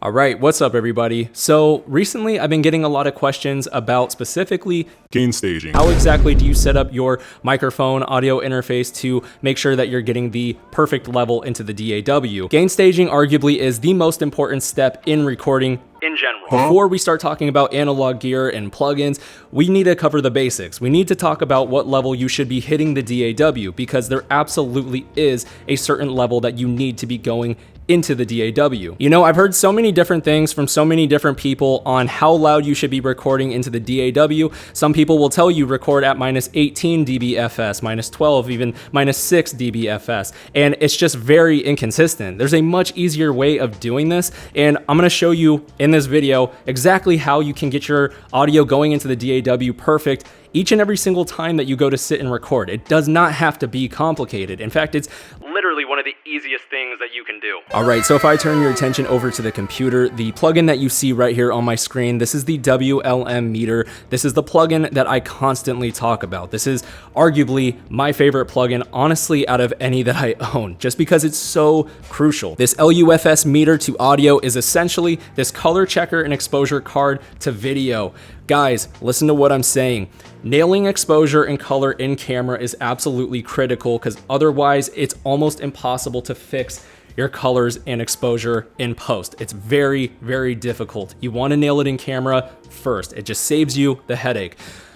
All right, what's up everybody? So recently I've been getting a lot of questions about specifically gain staging. How exactly do you set up your microphone audio interface to make sure that you're getting the perfect level into the DAW? Gain staging arguably is the most important step in recording in general. Before we start talking about analog gear and plugins, we need to cover the basics. We need to talk about what level you should be hitting the DAW, because there absolutely is a certain level that you need to be going into the DAW. You know, I've heard so many different things from so many different people on how loud you should be recording into the DAW. Some people will tell you record at -18 dBFS, -12, even -6 dBFS, and it's just very inconsistent. There's a much easier way of doing this, and I'm gonna show you in this video exactly how you can get your audio going into the DAW perfect each and every single time that you go to sit and record. It does not have to be complicated. In fact, it's literally one of the easiest things that you can do. All right, so if I turn your attention over to the computer, the plugin that you see right here on my screen, this is the WLM Meter. This is the plugin that I constantly talk about. This is arguably my favorite plugin, honestly, out of any that I own, just because it's so crucial. This LUFS meter to audio is essentially this color checker and exposure card to video. Guys, listen to what I'm saying. Nailing exposure and color in camera is absolutely critical, because otherwise it's almost impossible to fix your colors and exposure in post. It's very, very difficult. You want to nail it in camera first. It just saves you the headache.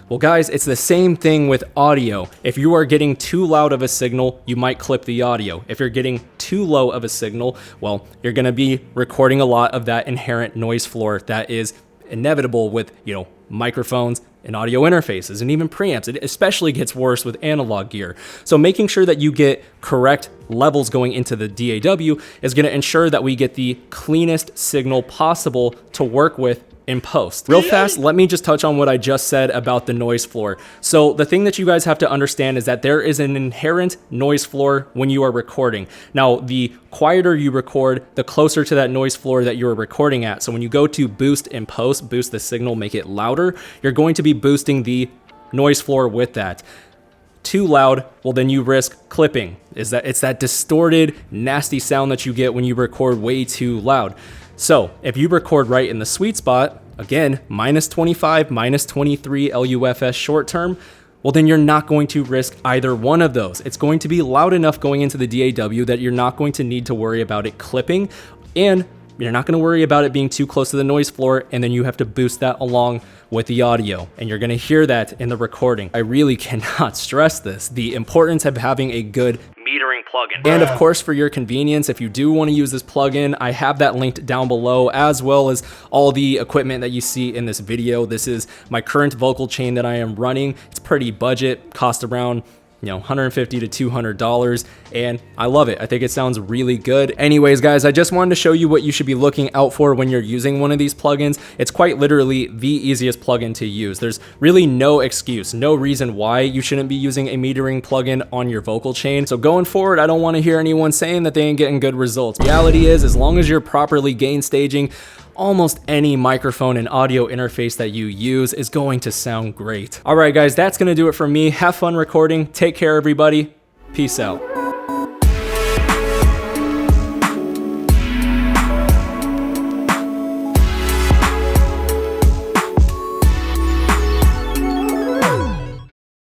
Well guys, it's the same thing with audio. If you are getting too loud of a signal, you might clip the audio. If you're getting too low of a signal, well, you're gonna be recording a lot of that inherent noise floor that is inevitable with, microphones and audio interfaces and even preamps. It especially gets worse with analog gear. So making sure that you get correct levels going into the DAW is going to ensure that we get the cleanest signal possible to work with in post. Real fast, let me just touch on what I just said about the noise floor. So the thing that you guys have to understand is that there is an inherent noise floor when you are recording. Now, the quieter you record, the closer to that noise floor that you're recording at. So when you go to boost in post, boost the signal, make it louder, you're going to be boosting the noise floor with that. Too loud, well then you risk clipping. It's that distorted, nasty sound that you get when you record way too loud. So if you record right in the sweet spot, again, -25, -23 LUFS short term, well then you're not going to risk either one of those. It's going to be loud enough going into the DAW that you're not going to need to worry about it clipping, and you're not going to worry about it being too close to the noise floor, and then you have to boost that along with the audio, and you're going to hear that in the recording. I really cannot stress this, the importance of having a good metering plugin. And of course, for your convenience, if you do want to use this plugin, I have that linked down below, as well as all the equipment that you see in this video. This is my current vocal chain that I am running. It's pretty budget, cost around $150 to $200, and I love it. I think it sounds really good. Anyways, guys, I just wanted to show you what you should be looking out for when you're using one of these plugins. It's quite literally the easiest plugin to use. There's really no excuse, no reason why you shouldn't be using a metering plugin on your vocal chain. So going forward, I don't want to hear anyone saying that they ain't getting good results. Reality is, as long as you're properly gain staging, almost any microphone and audio interface that you use is going to sound great. All right, guys, that's going to do it for me. Have fun recording. Take care, everybody. Peace out.